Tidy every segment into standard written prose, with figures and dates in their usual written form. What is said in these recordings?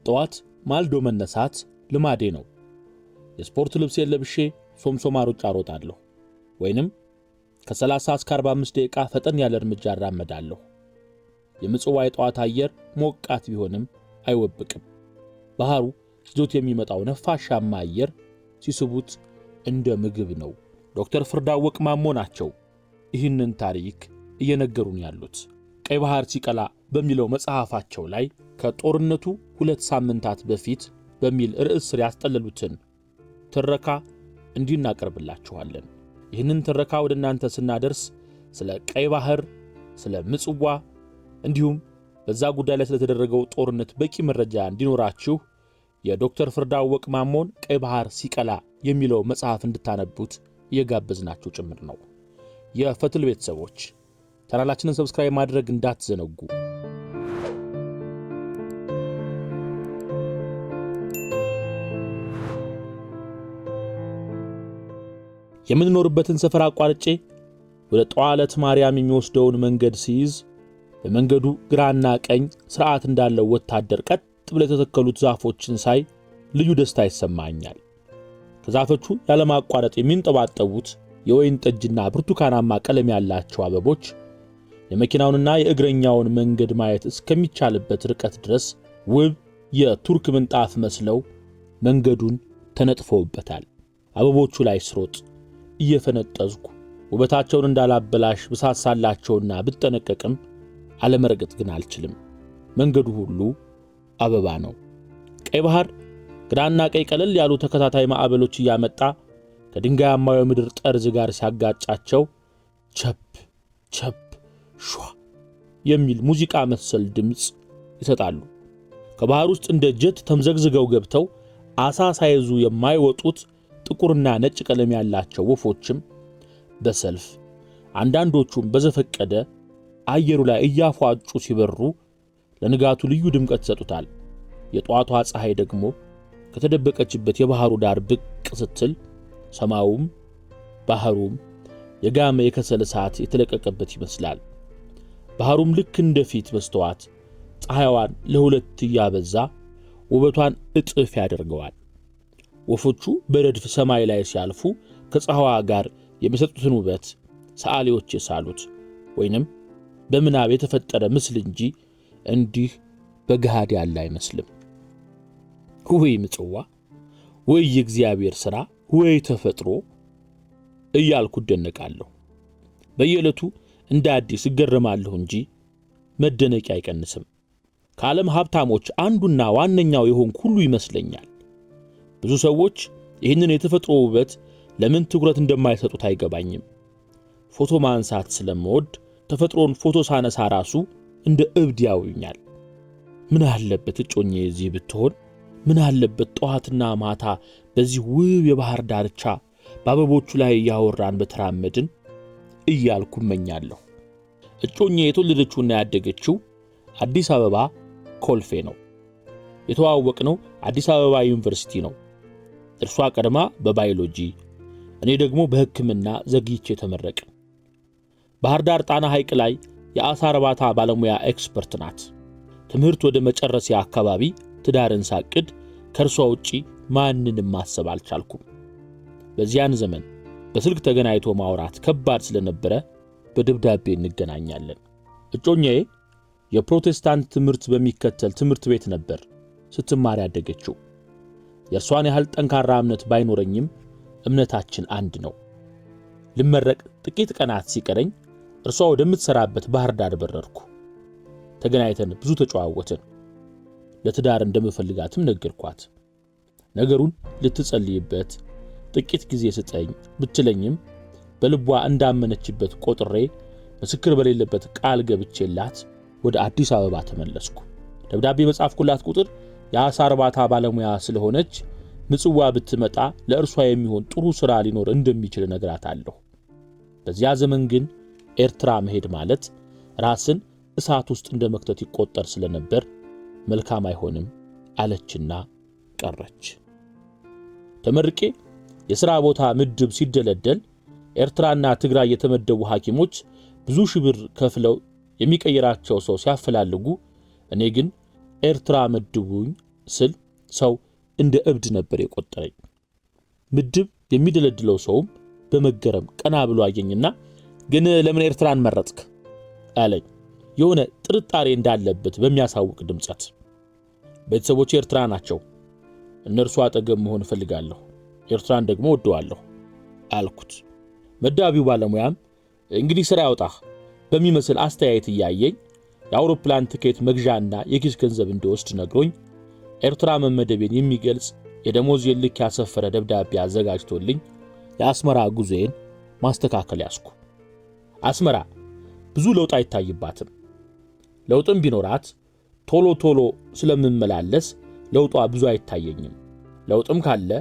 ጠዋት ማልዶ መነሳት ልማዴ ነው። የስፖርት ልብሴን ለብሼ ሶምሶማ ሩጫ እሮጣለሁ ወይንም ከ30 እስከ 45 ደቂቃ ፈጠን ያለ እርምጃ እራመዳለሁ። የምጽዋ የጠዋት አየር ሞቃት ቢሆንም አይወብቅም። ባህሩ ይዞት የሚመጣው ነፋሻማ አየር ሲስቡት እንደ ምግብ ነው። ዶክተር ፍርዳወቅ ማሞ ናቸው ይህንን ታሪክ እየነገሩን ያሉት። ቀይ ባህር ሲቀላ በሚለው መጽሐፋቸው ላይ ከጦርነቱ 2 ሳምንታት በፊት በሚል ርዕስ ስር ያስጠለሉትን ትረካ እንዲናቀርብላችኋለን። ይህንን ትረካ ወደ እናንተ ስናደርስ ስለ ቀይ ባህር፣ ስለ ምጽዋ እንዲሁም በዛ ጉዳይ ላይ ስለተደረገው ጦርነት በቂ መረጃ እንዲኖራችሁ የዶክተር ፍርዳወቅ ማሞን ቀይ ባህር ሲቀላ የሚለው መጽሐፍ እንድታነቡት እየጋበዝናችሁ ጭምር ነው። የፈትል ቤተሰቦች ቻናላችንን ሰብስክራይብ ማድረግ እንዳትዘነጉ። የምንኖርበትን ሰፈር አቋርጬ ወደ ጧለት ማርያም የሚወስደውን መንገድ ሲይዝ በመንገዱ ግራና ቀኝ ስርዓት እንዳለው ወታደር ቀጥ ብለው የተተከሉት ዛፎችን ሳይ ልዩ ደስታ ይሰማኛል። ከዛፎቹ ያለማቋረጥ የሚንጠባጠቡት የወይን ጠጅና ብርቱካናማ ቀለም ያላቸው አበቦች የመኪናውንና የእግረኛውን መንገድ ማየት እስከሚቻልበት ርቀት ድረስ ውብ የቱርክ ምንጣፍ መስለው መንገዱን ተነጥፈውበታል። አበቦቹ ላይ ስሮጥ እየፈነጠዝኩ ውበታቸውን እንዳላበላሽ ብሳሳላቸውና ብጠነቀቅም አለመረገጥ ግን አልችልም። መንገዱ ሁሉ አበባ ነው። ቀይ ባህር ግራና ቀይ ቀለል ያሉ ተከታታይ ማዕበሎች እያመጣ ከድንጋያማው የምድር ጠርዝ ጋር ሲያጋጫቸው ቸፕ ቸፕ ሿ የሚል ሙዚቃ መሰል ድምፅ ይሰጣሉ። ከባህር ውስጥ እንደ ጀት ተምዘግዝገው ገብተው አሳ ሳይዙ የማይወጡት ጥቁርና ነጭ ቀለም ያላቸው ወፎችም በሰልፍ አንዳንዶቹም በዘፈቀደ አየሩ ላይ እያፏጩ ሲበሩ ለንጋቱ ልዩ ድምቀት ይሰጡታል። የጧቷ ፀሐይ ደግሞ ከተደበቀችበት የባህሩ ዳር ብቅ ስትል ሰማዩም ባህሩም የጋመ የከሰል እሳት የተለቀቀበት ይመስላል። ባህሩም ልክ እንደፊት መስተዋት ፀሐይዋን ለሁለት እያበዛ ውበቷን እጥፍ ያደርገዋል። ወፎቹ በረድፍ ሰማይ ላይ ሲያልፉ ከፀሐይዋ ጋር የሚሰጡትን ውበት ሰዓሊዎች የሳሉት ወይንም በምናብ የተፈጠረ ምስል እንጂ እንዲህ በገሃድ ያለ አይመስልም። ወይ ምጽዋ፣ ወይ የእግዚአብሔር ሥራ፣ ወይ ተፈጥሮ እያልኩ ደነቃለሁ። በየዕለቱ እንደ አዲስ እገረማለሁ እንጂ መደነቂ አይቀንስም። ከዓለም ሀብታሞች አንዱና ዋነኛው የሆንኩ ሁሉ ይመስለኛል። ብዙ ሰዎች ይህንን የተፈጥሮ ውበት ለምን ትኩረት እንደማይሰጡት አይገባኝም። ፎቶ ማንሳት ስለምወድ ተፈጥሮን ፎቶ ሳነሳ ራሱ እንደ እብድ ያዩኛል። ምን አለበት እጮኜ እዚህ ብትሆን፣ ምን አለበት ጠዋትና ማታ በዚህ ውብ የባህር ዳርቻ በአበቦቹ ላይ ያወራን በተራመድን እያልኩ እመኛለሁ። እጮኜ የተወለደችውና ያደገችው አዲስ አበባ ኮልፌ ነው። የተዋወቅነው አዲስ አበባ ዩኒቨርሲቲ ነው። እርሷ ቀድማ በባዮሎጂ እኔ ደግሞ በሕክምና ዘግይቼ ተመረቅን። ባህር ዳር ጣና ሐይቅ ላይ የአሳ እርባታ ባለሙያ ኤክስፐርት ናት። ትምህርት ወደ መጨረሲያ አካባቢ ትዳርን ሳቅድ ከእርሷ ውጪ ማንንም ማሰብ አልቻልኩም። በዚያን ዘመን በስልክ ተገናኝቶ ማውራት ከባድ ስለነበረ በደብዳቤ እንገናኛለን። እጮኛዬ የፕሮቴስታንት ትምህርት በሚከተል ትምህርት ቤት ነበር ስትማር ያደገችው። የእርሷን ያህል ጠንካራ እምነት ባይኖረኝም እምነታችን አንድ ነው። ልመረቅ ጥቂት ቀናት ሲቀረኝ እርሷ ወደምትሰራበት ባህር ዳር በረርኩ። ተገናኝተን ብዙ ተጨዋወትን። ለትዳር እንደምፈልጋትም ነገርኳት። ነገሩን ልትጸልይበት ጥቂት ጊዜ ስጠኝ ብትለኝም በልቧ እንዳመነችበት ቆጥሬ ምስክር በሌለበት ቃል ገብቼላት ወደ አዲስ አበባ ተመለስኩ። ደብዳቤ መጻፍኩላት ቁጥር የአሳ እርባታ ባለሙያ ስለሆነች ምጽዋ ብትመጣ ለእርሷ የሚሆን ጥሩ ሥራ ሊኖር እንደሚችል ነግራታለሁ። በዚያ ዘመን ግን ኤርትራ መሄድ ማለት ራስን እሳት ውስጥ እንደመክተት ይቆጠር ስለነበር መልካም አይሆንም አለችና ቀረች። ተመርቄ የሥራ ቦታ ምድብ ሲደለደል ኤርትራና ትግራይ የተመደቡ ሐኪሞች ብዙ ሺህ ብር ከፍለው የሚቀይራቸው ሰው ሲያፈላልጉ እኔ ግን ኤርትራ መድቡኝ ስል ሰው እንደ እብድ ነበር የቆጠረኝ። ምድብ የሚደለድለው ሰውም በመገረም ቀና ብሎ አየኝና ግን ለምን ኤርትራን መረጥክ አለኝ፣ የሆነ ጥርጣሬ እንዳለበት በሚያሳውቅ ድምጸት። ቤተሰቦቼ ኤርትራ ናቸው፣ እነርሱ አጠገብ መሆን እፈልጋለሁ፣ ኤርትራን ደግሞ ወደዋለሁ አልኩት። መዳቢው ባለሙያም እንግዲህ ስራ ያውጣህ በሚመስል አስተያየት እያየኝ የአውሮፕላን ትኬት መግዣና የኪስ ገንዘብ እንደወስድ ነግሮኝ ኤርትራ መመደቤን የሚገልጽ የደሞዝ ልክ ያሰፈረ ደብዳቤ አዘጋጅቶልኝ የአስመራ ጉዞዬን ማስተካከል ያስኩ። አስመራ ብዙ ለውጥ አይታይባትም። ለውጥም ቢኖራት ቶሎ ቶሎ ስለምመላለስ ለውጧ ብዙ አይታየኝም። ለውጥም ካለ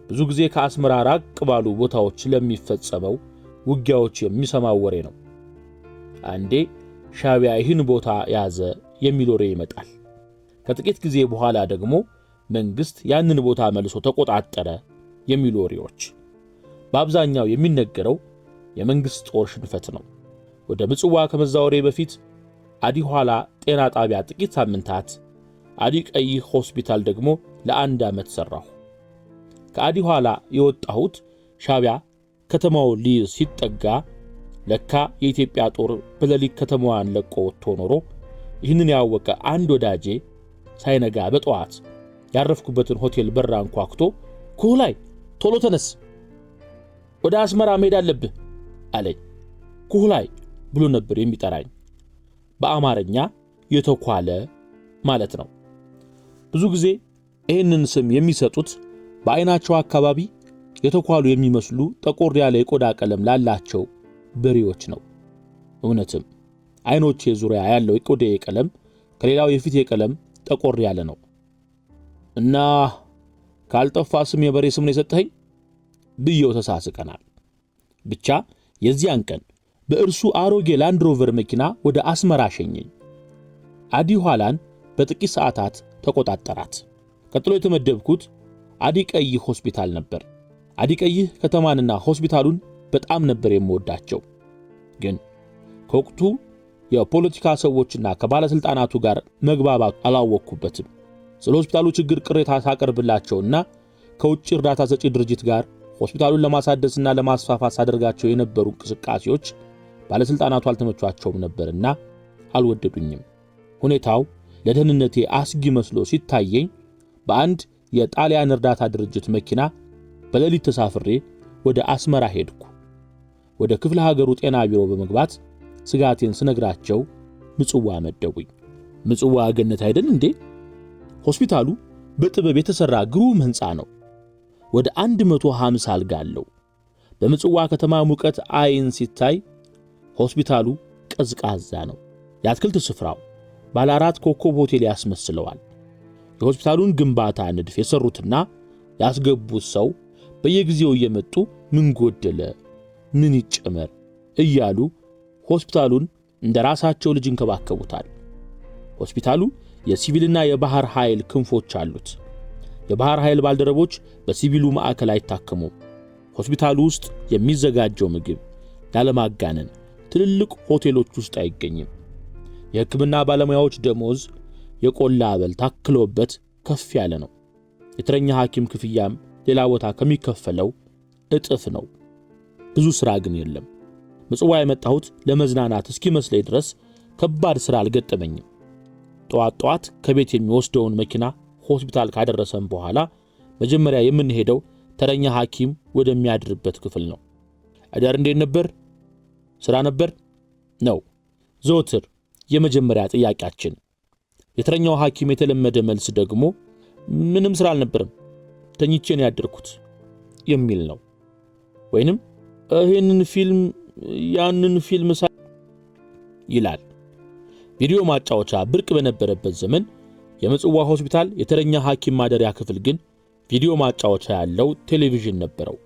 ብዙ ጊዜ ከአስመራ ራቅ ባሉ ቦታዎች ስለሚፈጸመው ውጊያዎች የሚሰማው ወሬ ነው። አንዴ ሻዕቢያ ይህን ቦታ ያዘ የሚል ወሬ ይመጣል። ከጥቂት ጊዜ በኋላ ደግሞ መንግስት ያንን ቦታ መልሶ ተቆጣጠረ የሚሉ ወሬዎች። በአብዛኛው የሚነገረው የመንግስት ጦር ሽንፈት ነው። ወደ ምጽዋ ከመዛወሬ በፊት አዲ ኋላ ጤና ጣቢያ ጥቂት ሳምንታት፣ አዲ ቀይህ ሆስፒታል ደግሞ ለ1 ዓመት ሰራሁ። ከአዲ ኋላ የወጣሁት ሻዕቢያ ከተማው ሊይዝ ሲጠጋ ለካ የኢትዮጵያ ጦር በሌሊት ከተማዋን ለቆ ወጥቶ ኖሮ ይህንን ያወቀ አንድ ወዳጄ ሳይነጋ በጠዋት ያረፍኩበትን ሆቴል በር አንኳኩቶ ኩህላይ ቶሎ ተነስ፣ ወደ አስመራ መሄድ አለብህ አለኝ። ኩህላይ ብሎ ነበር የሚጠራኝ። በአማርኛ የተኳለ ማለት ነው። ብዙ ጊዜ ይህንን ስም የሚሰጡት በአይናቸው አካባቢ የተኳሉ የሚመስሉ ጠቆር ያለ የቆዳ ቀለም ላላቸው በሬዎች ነው። እውነትም አይኖቼ ዙሪያ ያለው የቆዳዬ ቀለም ከሌላው የፊቴ ቀለም ጠቆር ያለ ነው። እና ካልጠፋ ስም የበሬ ስም ነው የሰጠኸኝ ብየው ተሳስቀናል። ብቻ የዚያን ቀን በእርሱ አሮጌ ላንድሮቨር መኪና ወደ አስመራ ሸኘኝ። አዲ ኋላን በጥቂት ሰዓታት ተቆጣጠራት። ቀጥሎ የተመደብኩት አዲ ቀይህ ሆስፒታል ነበር። አዲ ቀይህ ከተማንና ሆስፒታሉን በጣም ነበር የምወዳቸው። ግን ከወቅቱ የፖለቲካ ሰዎችና ከባለስልጣናቱ ጋር መግባባት አላወቅኩበትም። ስለ ሆስፒታሉ ችግር ቅሬታ ሳቀርብላቸውና ከውጭ እርዳታ ሰጪ ድርጅት ጋር ሆስፒታሉን ለማሳደስና ለማስፋፋት ሳደርጋቸው የነበሩ እንቅስቃሴዎች ባለስልጣናቱ አልተመቿቸውም ነበርና አልወደዱኝም። ሁኔታው ለደህንነቴ አስጊ መስሎ ሲታየኝ በአንድ የጣሊያን እርዳታ ድርጅት መኪና በሌሊት ተሳፍሬ ወደ አስመራ ሄድኩ። ወደ ክፍለ ሀገሩ ጤና ቢሮ በመግባት ስጋቴን ስነግራቸው ምጽዋ መደቡኝ። ምጽዋ ገነት አይደል እንዴ? ሆስፒታሉ በጥበብ የተሰራ ግሩም ህንጻ ነው። ወደ 150 አልጋ አለው። በምጽዋ ከተማ ሙቀት አይን ሲታይ ሆስፒታሉ ቀዝቃዛ ነው። የአትክልት ስፍራው ባለ 4 ኮከብ ሆቴል ያስመስለዋል። የሆስፒታሉን ግንባታ ንድፍ የሰሩትና ያስገቡት ሰው በየጊዜው እየመጡ ምን ጎደለ፣ ምን ይጨመር እያሉ ሆስፒታሉን እንደራሳቸው ልጅ እንከባከቡታል። ሆስፒታሉ የሲቪልና የባህር ኃይል ክንፎች አሉት። የባህር ኃይል ባልደረቦች በሲቪሉ ማዕከል አይታከሙም። ሆስፒታሉ ውስጥ የሚዘጋጀው ምግብ ያለማጋነን ትልልቅ ሆቴሎች ውስጥ አይገኝም። የሕክምና ባለሙያዎች ደሞዝ የቆላ አበል ታክሎበት ከፍ ያለ ነው። የተረኛ ሐኪም ክፍያም ሌላ ቦታ ከሚከፈለው እጥፍ ነው። ብዙ ሥራ ግን የለም። ምጽዋ የመጣሁት ለመዝናናት እስኪመስለኝ ድረስ ከባድ ሥራ አልገጠመኝም። ጠዋት ከቤት የሚወስደውን መኪና ሆስፒታል ካደረሰን በኋላ መጀመሪያ የምንሄደው ተረኛ ሐኪም ወደሚያድርበት ክፍል ነው። አዳር እንዴት ነበር? ሥራ ነበር ነው ዘወትር የመጀመሪያ ጥያቄያችን። የተረኛው ሐኪም የተለመደ መልስ ደግሞ ምንም ሥራ አልነበረም፣ ተኝቼ ነው ያደርኩት የሚል ነው። ወይንም ያንን ፊልም ይላል። ቪዲዮ ማጫወቻ ብርቅ በነበረበት ዘመን የምጽዋ ሆስፒታል የተረኛ ሐኪም ማደሪያ ክፍል ግን ቪዲዮ ማጫወቻ ያለው ቴሌቪዥን ነበረው።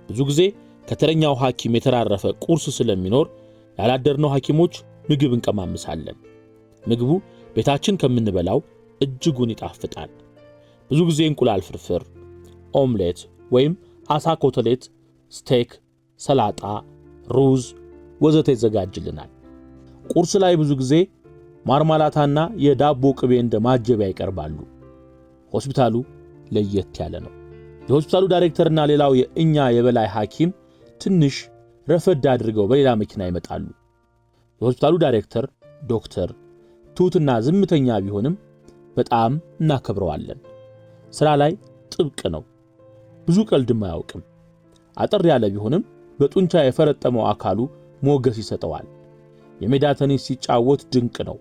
ብዙ ጊዜ ከተረኛው ሐኪም የተራረፈ ቁርስ ስለሚኖር ያላደርነው ሐኪሞች ምግብ እንቀማምሳለን። ምግቡ ቤታችን ከምንበላው እጅጉን ይጣፍጣል። ብዙ ጊዜ እንቁላል ፍርፍር፣ ኦምሌት ወይም አሳ ኮተሌት፣ ስቴክ፣ ሰላጣ፣ ሩዝ ወዘተ ይዘጋጅልናል። ቁርስ ላይ ብዙ ጊዜ ማርማላታና የዳቦ ቅቤ እንደ ማጀቢያ ይቀርባሉ። ሆስፒታሉ ለየት ያለ ነው። የሆስፒታሉ ዳይሬክተርና ሌላው የእኛ የበላይ ሐኪም ትንሽ ረፈድ አድርገው በሌላ መኪና ይመጣሉ። የሆስፒታሉ ዳይሬክተር ዶክተር ትሁትና ዝምተኛ ቢሆንም በጣም እናከብረዋለን። ሥራ ላይ ጥብቅ ነው። ብዙ ቀልድም አያውቅም። አጠር ያለ ቢሆንም በጡንቻ የፈረጠመው አካሉ ሞገስ ይሰጠዋል። የሜዳ ቴኒስ ሲጫወት ድንቅ ነው።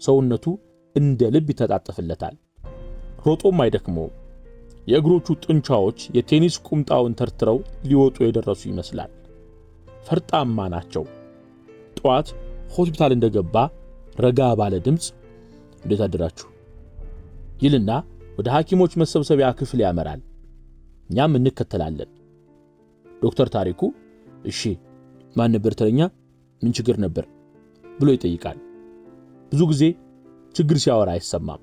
ሰውነቱ እንደ ልብ ይተጣጠፍለታል። ሮጦም አይደክመውም። የእግሮቹ ጡንቻዎች የቴኒስ ቁምጣውን ተርትረው ሊወጡ የደረሱ ይመስላል። ፈርጣማ ናቸው። ጠዋት ሆስፒታል እንደገባ ረጋ ባለ ድምፅ እንዴት አደራችሁ ይልና ወደ ሐኪሞች መሰብሰቢያ ክፍል ያመራል። እኛም እንከተላለን። ዶክተር ታሪኩ እሺ ማን ነበር ተረኛ? ምን ችግር ነበር ብሎ ይጠይቃል። ብዙ ጊዜ ችግር ሲያወራ አይሰማም።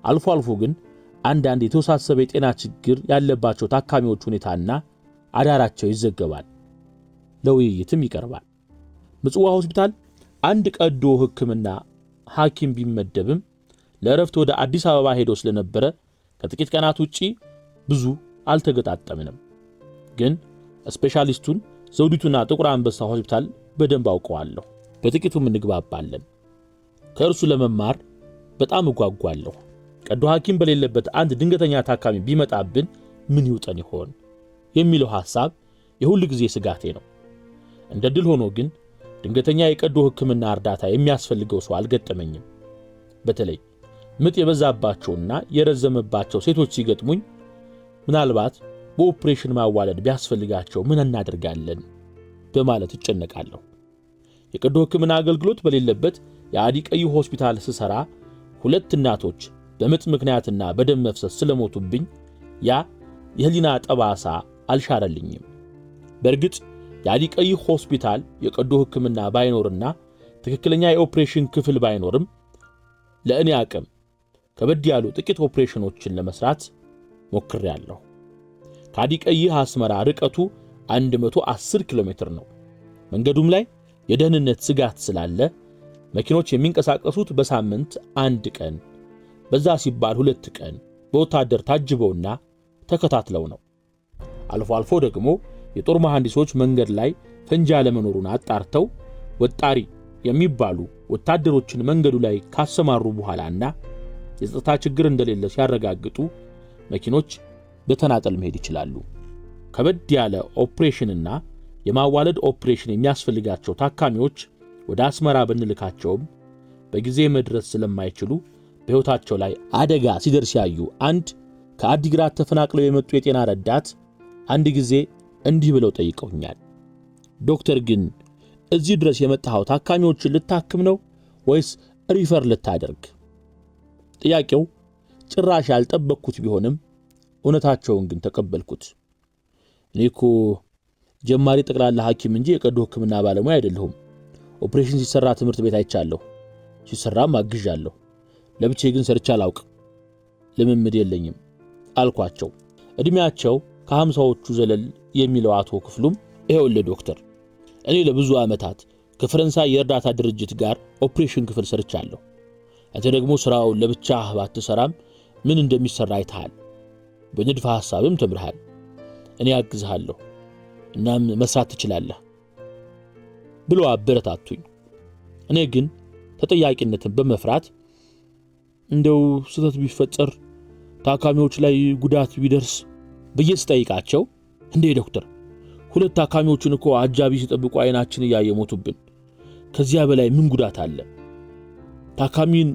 አልፎ አልፎ ግን አንዳንድ የተወሳሰበ የጤና ችግር ያለባቸው ታካሚዎች ሁኔታና አዳራቸው ይዘገባል። ለውይይትም ይቀርባል። ምጽዋ ሆስፒታል አንድ ቀዶ ሕክምና ሐኪም ቢመደብም ለእረፍት ወደ አዲስ አበባ ሄዶ ስለነበረ ከጥቂት ቀናት ውጪ ብዙ አልተገጣጠምንም። ግን ስፔሻሊስቱን ዘውዲቱና ጥቁር አንበሳ ሆስፒታል በደንብ አውቀዋለሁ። በጥቂቱም እንግባባለን። ከእርሱ ለመማር በጣም እጓጓለሁ። ቀዶ ሐኪም በሌለበት አንድ ድንገተኛ ታካሚ ቢመጣብን ምን ይውጠን ይሆን የሚለው ሐሳብ የሁሉ ጊዜ ስጋቴ ነው። እንደ ድል ሆኖ ግን ድንገተኛ የቀዶ ሕክምና እርዳታ የሚያስፈልገው ሰው አልገጠመኝም። በተለይ ምጥ የበዛባቸውና የረዘመባቸው ሴቶች ሲገጥሙኝ ምናልባት በኦፕሬሽን ማዋለድ ቢያስፈልጋቸው ምን እናደርጋለን በማለት እጨነቃለሁ። የቀዶ ሕክምና አገልግሎት በሌለበት የአዲቀይ ሆስፒታል ስሰራ 2 እናቶች በምጥ ምክንያትና በደም መፍሰስ ስለሞቱብኝ ያ የህሊና ጠባሳ አልሻረልኝም። በእርግጥ የአዲቀይ ሆስፒታል የቀዶ ሕክምና ባይኖርና ትክክለኛ የኦፕሬሽን ክፍል ባይኖርም ለእኔ አቅም ከበድ ያሉ ጥቂት ኦፕሬሽኖችን ለመስራት ሞክሬያለሁ። ከአዲቀይ አስመራ ርቀቱ 110 ኪሎ ሜትር ነው። መንገዱም ላይ የደህንነት ስጋት ስላለ መኪኖች የሚንቀሳቀሱት በሳምንት 1 ቀን በዛ ሲባል 2 ቀን በወታደር ታጅበውና ተከታትለው ነው። አልፎ አልፎ ደግሞ የጦር መሐንዲሶች መንገድ ላይ ፈንጂ ያለመኖሩን አጣርተው ወጣሪ የሚባሉ ወታደሮችን መንገዱ ላይ ካሰማሩ በኋላና የጸጥታ ችግር እንደሌለ ሲያረጋግጡ መኪኖች በተናጠል መሄድ ይችላሉ። ከበድ ያለ ኦፕሬሽንና የማዋለድ ኦፕሬሽን የሚያስፈልጋቸው ታካሚዎች ወደ አስመራ ብንልካቸውም በጊዜ መድረስ ስለማይችሉ በሕይወታቸው ላይ አደጋ ሲደርስ ያዩ አንድ ከአዲግራት ተፈናቅለው የመጡ የጤና ረዳት አንድ ጊዜ እንዲህ ብለው ጠይቀውኛል። ዶክተር ግን እዚህ ድረስ የመጣኸው ታካሚዎችን ልታክም ነው ወይስ ሪፈር ልታደርግ? ጥያቄው ጭራሽ ያልጠበቅኩት ቢሆንም እውነታቸውን ግን ተቀበልኩት። እኔ እኮ ጀማሪ ጠቅላላ ሐኪም እንጂ የቀዶ ሕክምና ባለሙያ አይደለሁም። ኦፕሬሽን ሲሰራ ትምህርት ቤት አይቻለሁ፣ ሲሰራም አግዣለሁ። ለብቻዬ ግን ሰርቼ አላውቅ፣ ልምምድ የለኝም አልኳቸው። እድሜያቸው ከ50ዎቹ ዘለል የሚለው አቶ ክፍሉም ይኸውልህ ዶክተር፣ እኔ ለብዙ ዓመታት ከፈረንሳይ የእርዳታ ድርጅት ጋር ኦፕሬሽን ክፍል ሰርቻለሁ። አንተ ደግሞ ስራውን ለብቻህ ባትሰራም ምን እንደሚሰራ አይተሃል፣ በንድፈ ሐሳብም ተምርሃል። እኔ አግዝሃለሁ፣ እናም መስራት ትችላለህ ብሎ አበረታቱኝ። እኔ ግን ተጠያቂነትን በመፍራት እንደው ስህተት ቢፈጠር ታካሚዎች ላይ ጉዳት ቢደርስ ብዬ ስጠይቃቸው እንዴ ዶክተር፣ 2 ታካሚዎችን እኮ አጃቢ ሲጠብቁ አይናችን እያየ ሞቱብን። ከዚያ በላይ ምን ጉዳት አለ? ታካሚን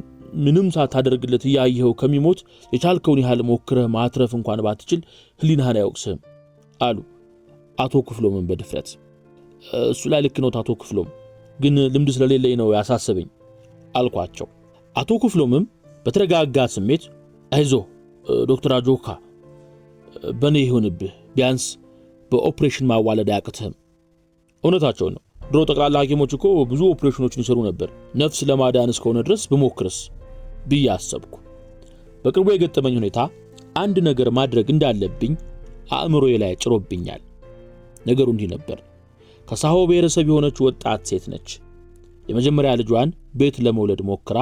ምንም ሳታደርግለት እያየኸው ከሚሞት የቻልከውን ያህል ሞክረህ ማትረፍ እንኳን ባትችል ህሊናህን አይወቅስህም አሉ አቶ ክፍሎምን በድፍረት። እሱ ላይ ልክ ነው አቶ ክፍሎም፣ ግን ልምድ ስለሌለኝ ነው ያሳሰበኝ አልኳቸው። አቶ ክፍሎምም በተረጋጋ ስሜት አይዞህ ዶክተር አጆካ፣ በኔ ይሁንብህ፣ ቢያንስ በኦፕሬሽን ማዋለድ አያቅትህም። እውነታቸው ነው። ድሮ ጠቅላላ ሐኪሞች እኮ ብዙ ኦፕሬሽኖችን ይሰሩ ነበር። ነፍስ ለማዳን እስከሆነ ድረስ ብሞክርስ ብዬ አሰብኩ። በቅርቡ የገጠመኝ ሁኔታ አንድ ነገር ማድረግ እንዳለብኝ አእምሮዬ ላይ ጭሮብኛል። ነገሩ እንዲህ ነበር። ከሳሆ ብሔረሰብ የሆነች ወጣት ሴት ነች። የመጀመሪያ ልጇን ቤት ለመውለድ ሞክራ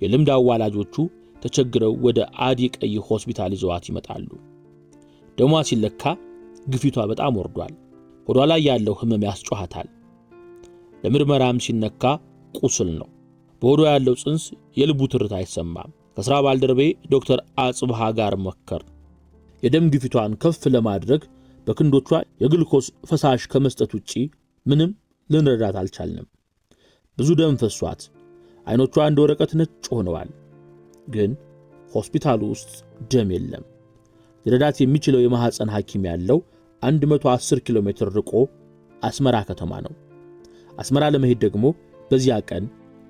የልምድ አዋላጆቹ ተቸግረው ወደ አዲ ቀይ ሆስፒታል ይዘዋት ይመጣሉ። ደሟ ሲለካ ግፊቷ በጣም ወርዷል። ሆዷ ላይ ያለው ህመም ያስጮሃታል። ለምርመራም ሲነካ ቁስል ነው። በሆዷ ያለው ጽንስ የልቡ ትርታ አይሰማም። ከሥራ ባልደረቤ ዶክተር አጽብሃ ጋር መከር። የደም ግፊቷን ከፍ ለማድረግ በክንዶቿ የግሉኮስ ፈሳሽ ከመስጠት ውጪ ምንም ልንረዳት አልቻልንም። ብዙ ደም ፈሷት አይኖቿ እንደ ወረቀት ነጭ ሆነዋል። ግን ሆስፒታሉ ውስጥ ደም የለም። ሊረዳት የሚችለው የማህፀን ሐኪም ያለው 110 ኪሎ ሜትር ርቆ አስመራ ከተማ ነው። አስመራ ለመሄድ ደግሞ በዚያ ቀን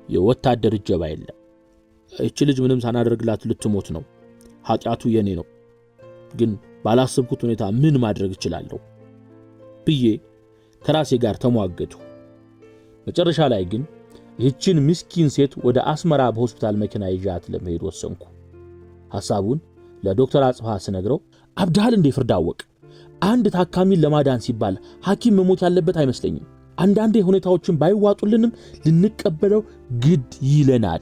የወታደር እጀባ የለም። እቺ ልጅ ምንም ሳናደርግላት ልትሞት ነው። ኃጢያቱ የኔ ነው። ግን ባላሰብኩት ሁኔታ ምን ማድረግ እችላለሁ ብዬ ከራሴ ጋር ተሟገቱ። መጨረሻ ላይ ግን ይህችን ምስኪን ሴት ወደ አስመራ በሆስፒታል መኪና ይዣት ለመሄድ ወሰንኩ። ሐሳቡን ለዶክተር አጽብሃ ስነግረው አብዳል እንደ ፍርዳወቅ አንድ ታካሚን ለማዳን ሲባል ሐኪም መሞት ያለበት አይመስለኝም። አንዳንዴ ሁኔታዎችን ባይዋጡልንም ልንቀበለው ግድ ይለናል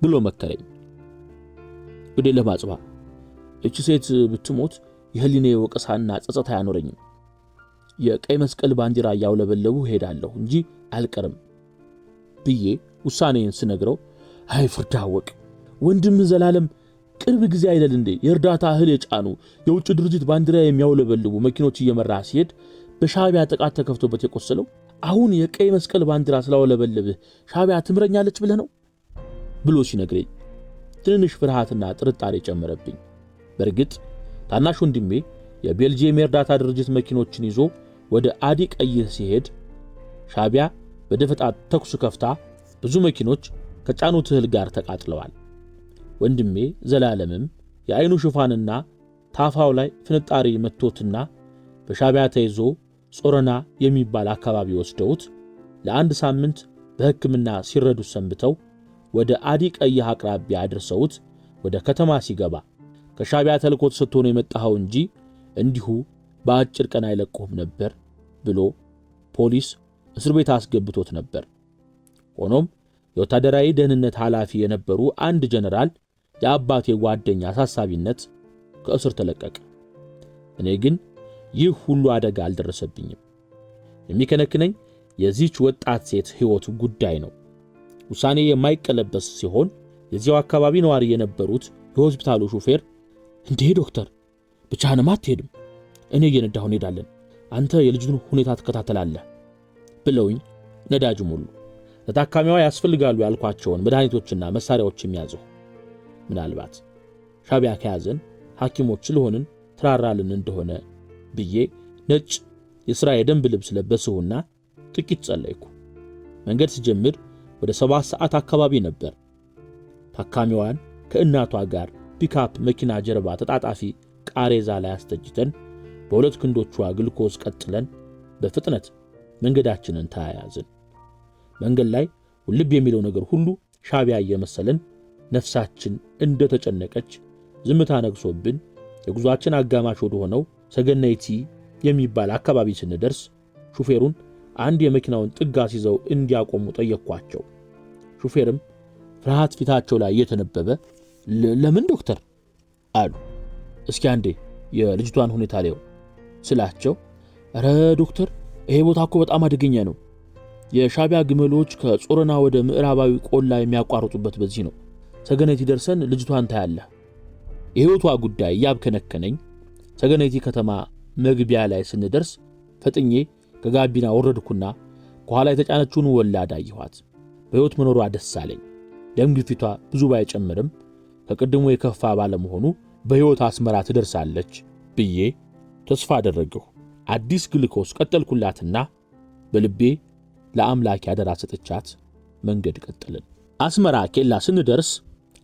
ብሎ መከረኝ። ግዴ ለማጽባ እቺ ሴት ብትሞት የህሊኔ ወቀሳና ጸጸታ ያኖረኝም። የቀይ መስቀል ባንዲራ ያውለበለቡ ሄዳለሁ እንጂ አልቀርም ብዬ ውሳኔን ስነግረው አይ ፍርዳወቅ ወንድም ዘላለም ቅርብ ጊዜ አይደል እንዴ የእርዳታ እህል የጫኑ የውጭ ድርጅት ባንዲራ የሚያውለበልቡ መኪኖች እየመራ ሲሄድ በሻቢያ ጥቃት ተከፍቶበት የቆሰለው አሁን የቀይ መስቀል ባንዲራ ስላውለበለብህ ሻቢያ ትምረኛለች ብለህ ነው ብሎ ሲነግረኝ ትንሽ ፍርሃትና ጥርጣሬ ጨመረብኝ። በርግጥ ታናሽ ወንድሜ የቤልጂየም የእርዳታ ድርጅት መኪኖችን ይዞ ወደ አዲ ቀይ ሲሄድ ሻቢያ በደፈጣ ተኩስ ከፍታ ብዙ መኪኖች ከጫኑት እህል ጋር ተቃጥለዋል። ወንድሜ ዘላለምም የአይኑ ሽፋንና ታፋው ላይ ፍንጣሪ መቶትና በሻቢያ ተይዞ ጾረና የሚባል አካባቢ ወስደውት ለአንድ ሳምንት በሕክምና ሲረዱ ሰንብተው ወደ አዲ ቀይ አቅራቢያ አድርሰውት ወደ ከተማ ሲገባ ከሻቢያ ተልኮ ተሰጥቶ ነው የመጣው እንጂ እንዲሁ በአጭር ቀን አይለቁም ነበር ብሎ ፖሊስ እስር ቤት አስገብቶት ነበር። ሆኖም የወታደራዊ ደህንነት ኃላፊ የነበሩ አንድ ጀነራል የአባቴ ጓደኛ አሳሳቢነት ከእስር ተለቀቀ። እኔ ግን ይህ ሁሉ አደጋ አልደረሰብኝም። የሚከነክነኝ የዚህች ወጣት ሴት ሕይወት ጉዳይ ነው። ውሳኔ የማይቀለበስ ሲሆን የዚያው አካባቢ ነዋሪ የነበሩት የሆስፒታሉ ሹፌር እንዴ ዶክተር ብቻህንም አትሄድም፣ እኔ እየነዳሁ እንሄዳለን፣ አንተ የልጁን ሁኔታ ትከታተላለህ ብለውኝ ነዳጅ ሙሉ። ለታካሚዋ ያስፈልጋሉ ያልኳቸውን መድኃኒቶችና መሳሪያዎች የሚያዙ ምናልባት ሻቢያ ከያዘን ሐኪሞች ስለሆንን ትራራልን እንደሆነ ብዬ ነጭ የሥራ የደንብ ልብስ ለበስሁና ጥቂት ጸለይኩ። መንገድ ሲጀምር ወደ 7 ሰዓት አካባቢ ነበር። ታካሚዋን ከእናቷ ጋር ፒካፕ መኪና ጀርባ ተጣጣፊ ቃሬዛ ላይ አስተጅተን በሁለት ክንዶቿ ግሉኮስ ቀጥለን በፍጥነት መንገዳችንን ተያያዝን። መንገድ ላይ ውልብ የሚለው ነገር ሁሉ ሻቢያ እየመሰለን ነፍሳችን እንደ ተጨነቀች ዝምታ ነግሶብን የጉዟችን አጋማሽ ወደ ሆነው ሰገነይቲ የሚባል አካባቢ ስንደርስ ሹፌሩን አንድ የመኪናውን ጥጋ ሲዘው እንዲያቆሙ ጠየቅኳቸው። ሹፌርም ፍርሃት ፊታቸው ላይ እየተነበበ ለምን ዶክተር አሉ። እስኪ አንዴ የልጅቷን ሁኔታ ሊው ስላቸው ኧረ ዶክተር ይሄ ቦታ እኮ በጣም አደገኛ ነው። የሻቢያ ግመሎች ከጾረና ወደ ምዕራባዊ ቆላ የሚያቋርጡበት በዚህ ነው። ሰገነይቲ ደርሰን ልጅቷን ታያለህ። የህይወቷ ጉዳይ ያብከነከነኝ ሰገነይቲ ከተማ መግቢያ ላይ ስንደርስ ፈጥኜ ከጋቢና ወረድኩና ከኋላ የተጫነችውን ወላድ አየኋት። በህይወት መኖሯ ደስ አለኝ። ደም ግፊቷ ብዙ ባይጨምርም ከቀድሞ የከፋ ባለመሆኑ በህይወት አስመራ ትደርሳለች ብዬ ተስፋ አደረግሁ። አዲስ ግሉኮስ ቀጠልኩላትና በልቤ ለአምላክ ያደራ ሰጥቻት መንገድ ቀጠልን። አስመራ ኬላ ስንደርስ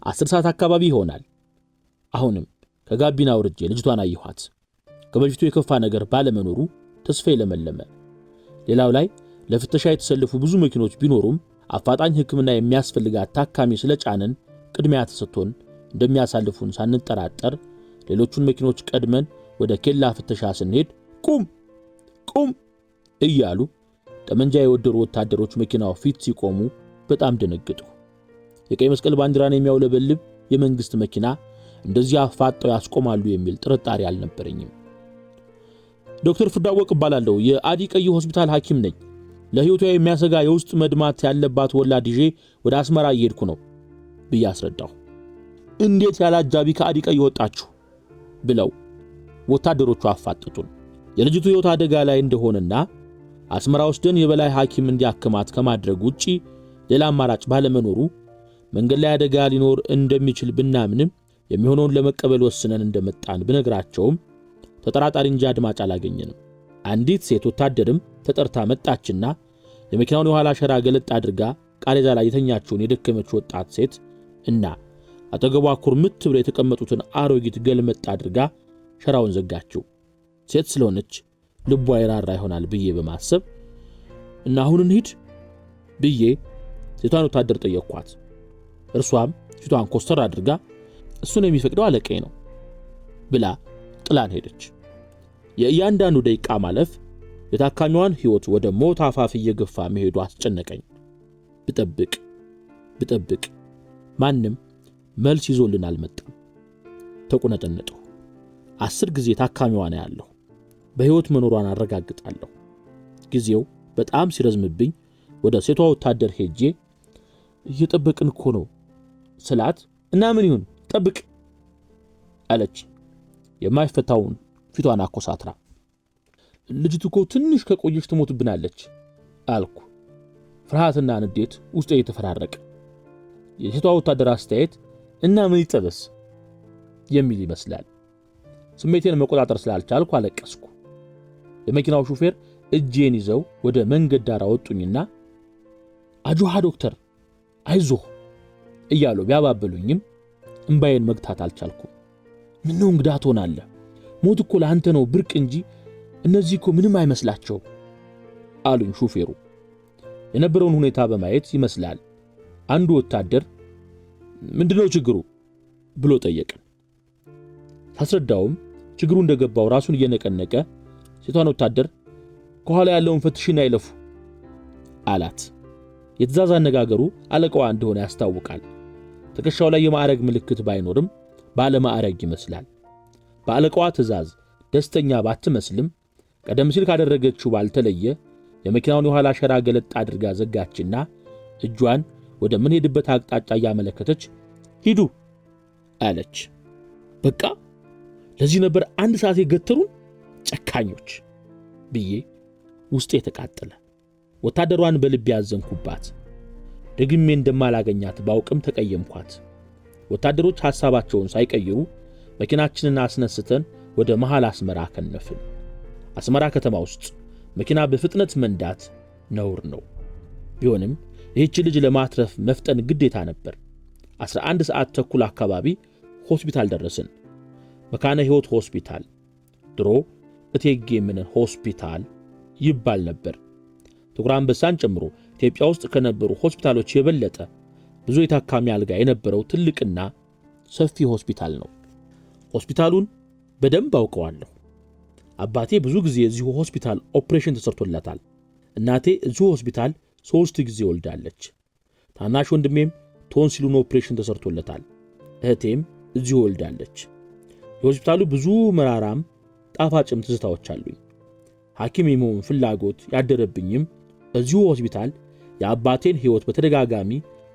10 ሰዓት አካባቢ ይሆናል። አሁንም ከጋቢና ወርጄ ልጅቷን አየኋት። ከበፊቱ የከፋ ነገር ባለመኖሩ ተስፋዬ ለመለመ። ሌላው ላይ ለፍተሻ የተሰለፉ ብዙ መኪኖች ቢኖሩም አፋጣኝ ሕክምና የሚያስፈልጋት ታካሚ ስለጫነን ቅድሚያ ተሰጥቶን እንደሚያሳልፉን ሳንጠራጠር ሌሎቹን መኪኖች ቀድመን ወደ ኬላ ፍተሻ ስንሄድ ቁም እያሉ ጠመንጃ የወደሩ ወታደሮች መኪናው ፊት ሲቆሙ በጣም ደነገጡ። የቀይ መስቀል ባንዲራን የሚያውለበልብ የመንግስት መኪና እንደዚህ አፋጠው ያስቆማሉ የሚል ጥርጣሬ አልነበረኝም። ዶክተር ፍዳወቅ እባላለሁ። የአዲቀይ ሆስፒታል ሐኪም ነኝ። ለህይወቷ የሚያሰጋ የውስጥ መድማት ያለባት ወላድ ይዤ ወደ አስመራ እየሄድኩ ነው ብዬ አስረዳሁ። እንዴት ያላጃቢ ከአዲቀይ ወጣችሁ ብለው ወታደሮቹ አፋጠጡን። የልጅቱ ህይወት አደጋ ላይ እንደሆነና አስመራ ወስደን የበላይ ሐኪም እንዲያክማት ከማድረግ ውጪ ሌላ አማራጭ ባለመኖሩ መንገድ ላይ አደጋ ሊኖር እንደሚችል ብናምንም የሚሆነውን ለመቀበል ወስነን እንደመጣን ብነግራቸውም ተጠራጣሪ እንጂ አድማጭ አላገኘንም። አንዲት ሴት ወታደርም ተጠርታ መጣችና የመኪናውን የኋላ ሸራ ገለጥ አድርጋ ቃሬዛ ላይ የተኛችውን የደከመች ወጣት ሴት እና አጠገቧ ኩርምት ብለው የተቀመጡትን አሮጊት ገልመጥ አድርጋ ሸራውን ዘጋችው። ሴት ስለሆነች ልቧ ይራራ ይሆናል ብዬ በማሰብ እና አሁን እንሂድ ብዬ ሴቷን ወታደር ጠየቅኳት። እርሷም ፊቷን ኮስተር አድርጋ እሱን የሚፈቅደው አለቃዬ ነው ብላ ጥላን ሄደች። የእያንዳንዱ ደቂቃ ማለፍ የታካሚዋን ህይወት ወደ ሞት አፋፍ እየገፋ መሄዱ አስጨነቀኝ። ብጠብቅ ማንም መልስ ይዞልን አልመጣም። ተቆነጠነጠሁ። 10 ጊዜ ታካሚዋ ነው ያለው። በህይወት መኖሯን አረጋግጣለሁ። ጊዜው በጣም ሲረዝምብኝ ወደ ሴቷ ወታደር ሄጄ እየጠበቅን እኮ ነው ስላት እና ምን ይሁን ጠብቅ አለች። የማይፈታውን ፊቷን አኮሳትራ ልጅቱ እኮ ትንሽ ከቆየች ትሞትብናለች አልኩ። ፍርሃትና ንዴት ውስጤ የተፈራረቀ። የሴቷ ወታደር አስተያየት እና ምን ይጠበስ የሚል ይመስላል። ስሜቴን መቆጣጠር ስላልቻልኩ አለቀስኩ። የመኪናው ሹፌር እጄን ይዘው ወደ መንገድ ዳር አወጡኝና አጆሃ ዶክተር አይዞህ እያሉ ቢያባብሉኝም እንባዬን መግታት አልቻልኩም። ምነው እንግዳ ትሆናለህ? ሞት እኮ ለአንተ ነው ብርቅ እንጂ እነዚህ እኮ ምንም አይመስላቸው አሉኝ ሹፌሩ። የነበረውን ሁኔታ በማየት ይመስላል አንዱ ወታደር ምንድነው ችግሩ ብሎ ጠየቀን። ታስረዳውም ችግሩ እንደገባው ራሱን እየነቀነቀ ሴቷን ወታደር ከኋላ ያለውን ፈትሽና ይለፉ አላት። የትእዛዝ አነጋገሩ አለቃዋ እንደሆነ ያስታውቃል። ትከሻው ላይ የማዕረግ ምልክት ባይኖርም ባለማዕረግ ይመስላል። በአለቃዋ ትእዛዝ ደስተኛ ባትመስልም ቀደም ሲል ካደረገችው ባልተለየ የመኪናውን የኋላ ሸራ ገለጥ አድርጋ ዘጋችና እጇን ወደ ምን ሄድበት አቅጣጫ ያመለከተች ሂዱ አለች። በቃ ለዚህ ነበር አንድ ሰዓት የገተሩን ጨካኞች ብዬ ውስጤ ተቃጠለ። ወታደሯን በልብ ያዘንኩባት። ደግሜ እንደማላገኛት ባውቅም ተቀየምኳት። ወታደሮች ሐሳባቸውን ሳይቀይሩ መኪናችንን አስነስተን ወደ መሃል አስመራ ከነፍን። አስመራ ከተማ ውስጥ መኪና በፍጥነት መንዳት ነውር ነው። ቢሆንም ይህች ልጅ ለማትረፍ መፍጠን ግዴታ ነበር። 11 ሰዓት ተኩል አካባቢ ሆስፒታል ደረስን። መካነ ሕይወት ሆስፒታል፣ ድሮ እቴጌ መነን ሆስፒታል ይባል ነበር። ጥቁር አንበሳን ጨምሮ ኢትዮጵያ ውስጥ ከነበሩ ሆስፒታሎች የበለጠ ብዙ የታካሚ አልጋ የነበረው ትልቅና ሰፊ ሆስፒታል ነው። ሆስፒታሉን በደንብ አውቀዋለሁ። አባቴ ብዙ ጊዜ እዚሁ ሆስፒታል ኦፕሬሽን ተሰርቶለታል። እናቴ እዚሁ ሆስፒታል 3 ጊዜ ወልዳለች። ታናሽ ወንድሜም ቶንሲሉን ኦፕሬሽን ተሰርቶለታል። እህቴም እዚሁ ወልዳለች። የሆስፒታሉ ብዙ መራራም ጣፋጭም ትዝታዎች አሉኝ። ሐኪም የመሆን ፍላጎት ያደረብኝም እዚሁ ሆስፒታል የአባቴን ሕይወት በተደጋጋሚ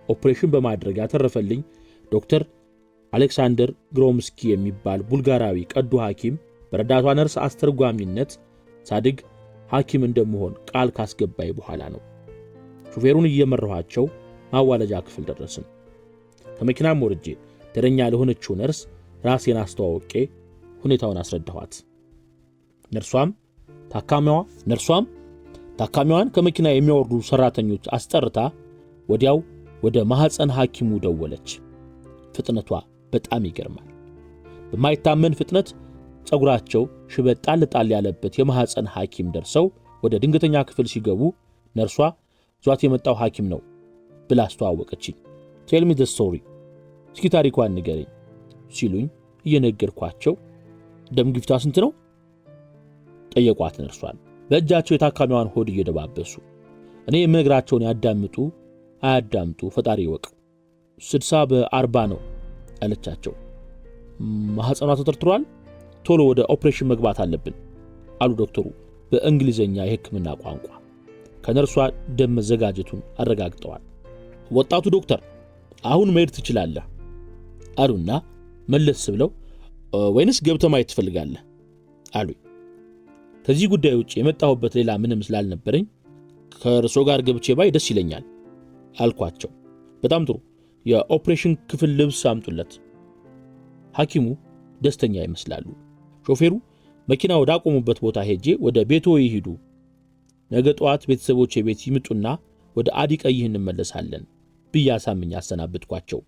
ኦፕሬሽን በማድረግ ያተረፈልኝ ዶክተር አሌክሳንደር ግሮምስኪ የሚባል ቡልጋራዊ ቀዶ ሐኪም በረዳቷ ነርስ አስተርጓሚነት ሳድግ ሐኪም እንደምሆን ቃል ካስገባይ በኋላ ነው። ሹፌሩን እየመራኋቸው ማዋለጃ ክፍል ደረስን። ከመኪናም ወርጄ ተረኛ ለሆነችው ነርስ ራሴን አስተዋውቄ ሁኔታውን አስረዳኋት። ነርሷም ታካሚዋን ከመኪና የሚያወርዱ ሰራተኞች አስጠርታ ወዲያው ወደ ማህፀን ሐኪሙ ደወለች። ፍጥነቷ በጣም ይገርማል። በማይታመን ፍጥነት ጸጉራቸው ሽበት ጣል ያለበት የማህፀን ሐኪም ደርሰው ወደ ድንገተኛ ክፍል ሲገቡ ነርሷ ዟት የመጣው ሐኪም ነው ብላ አስተዋወቀችኝ። ቴል ሚ ዘ ስቶሪ፣ እስኪ ታሪኳን ንገረኝ ሲሉኝ እየነገርኳቸው ደም ግፊቷ ስንት ነው ጠየቋት። ነርሷን በእጃቸው የታካሚዋን ሆድ እየደባበሱ እኔ የምነግራቸውን ያዳምጡ አያዳምጡ ፈጣሪ ይወቅ። 60/40 ነው አለቻቸው። ማህፀኗ ተተርትሯል፣ ቶሎ ወደ ኦፕሬሽን መግባት አለብን አሉ ዶክተሩ በእንግሊዘኛ የሕክምና ቋንቋ። ከነርሷ ደም መዘጋጀቱን አረጋግጠዋል። ወጣቱ ዶክተር አሁን መሄድ ትችላለህ አሉና መለስ ብለው ወይንስ ገብተህ ማየት ትፈልጋለህ አሉኝ። ከዚህ ጉዳይ ውጪ የመጣሁበት ሌላ ምንም ስላልነበረኝ ከእርሶ ጋር ገብቼ ባይ ደስ ይለኛል አልኳቸው። በጣም ጥሩ፣ የኦፕሬሽን ክፍል ልብስ አምጡለት። ሐኪሙ ደስተኛ ይመስላሉ። ሾፌሩ መኪና ወዳቆሙበት ቦታ ሄጄ ወደ ቤቶ ይሄዱ፣ ነገ ጠዋት ቤተሰቦቼ ቤት ይምጡና ወደ አዲቀይህ እንመለሳለን ብዬ አሳምኜ አሰናብትኳቸው።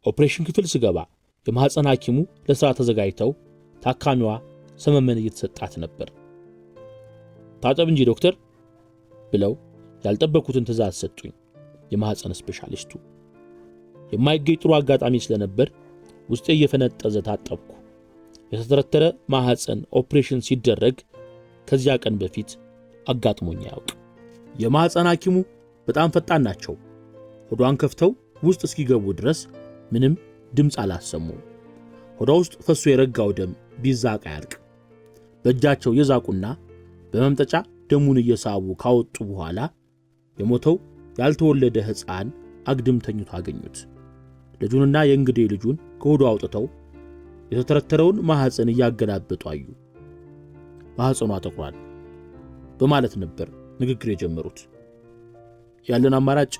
ኦፕሬሽን ክፍል ስገባ የማህፀን ሐኪሙ ለሥራ ተዘጋጅተው ታካሚዋ ሰመመን እየተሰጣት ነበር። ታጠብ እንጂ ዶክተር ብለው ያልጠበቁትን ትዕዛዝ ሰጡኝ። የማህፀን ስፔሻሊስቱ የማይገኝ ጥሩ አጋጣሚ ስለነበር ውስጤ እየፈነጠዘ ታጠብኩ። የተተረተረ ማህፀን ኦፕሬሽን ሲደረግ ከዚያ ቀን በፊት አጋጥሞኝ ያውቅ። የማህፀን ሐኪሙ በጣም ፈጣን ናቸው። ሆዷን ከፍተው ውስጥ እስኪገቡ ድረስ ምንም ድምፅ አላሰሙም። ሆዷ ውስጥ ፈሶ የረጋው ደም ቢዛቅ አያልቅ። በእጃቸው የዛቁና በመምጠጫ ደሙን እየሳቡ ካወጡ በኋላ የሞተው ያልተወለደ ሕፃን አግድም ተኝቶ አገኙት። ልጁንና የእንግዴ ልጁን ከሆዱ አውጥተው የተተረተረውን ማህፀን እያገላበጡ አዩ። ማህፀኗ ተቆራል በማለት ነበር ንግግር የጀመሩት። ያለን አማራጭ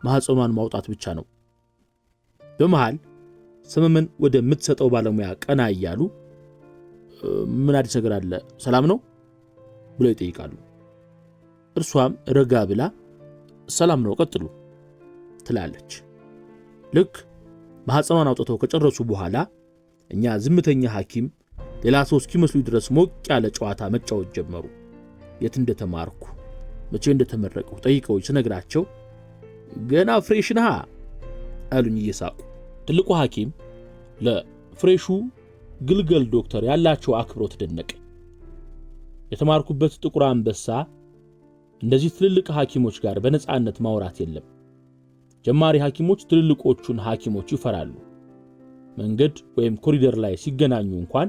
ማህፀኗን ማውጣት ብቻ ነው። በመሃል ሰመመን ወደ ምትሰጠው ባለሙያ ቀና እያሉ ምን አዲስ ነገር አለ? ሰላም ነው ብለው ይጠይቃሉ። እርሷም ረጋ ብላ ሰላም ነው ቀጥሉ ትላለች። ልክ ማህፀኗን አውጥተው ከጨረሱ በኋላ እኛ ዝምተኛ ሐኪም ሌላ ሰው እስኪመስሉ ድረስ ሞቅ ያለ ጨዋታ መጫወት ጀመሩ። የት እንደተማርኩ መቼ እንደተመረቀው ጠይቀው ስነግራቸው ገና ፍሬሽ ነህ አሉኝ እየሳቁ። ትልቁ ሐኪም ለፍሬሹ ግልገል ዶክተር ያላቸው አክብሮት ደነቀኝ። የተማርኩበት ጥቁር አንበሳ እንደዚህ ትልልቅ ሐኪሞች ጋር በነጻነት ማውራት የለም። ጀማሪ ሐኪሞች ትልልቆቹን ሐኪሞች ይፈራሉ። መንገድ ወይም ኮሪደር ላይ ሲገናኙ እንኳን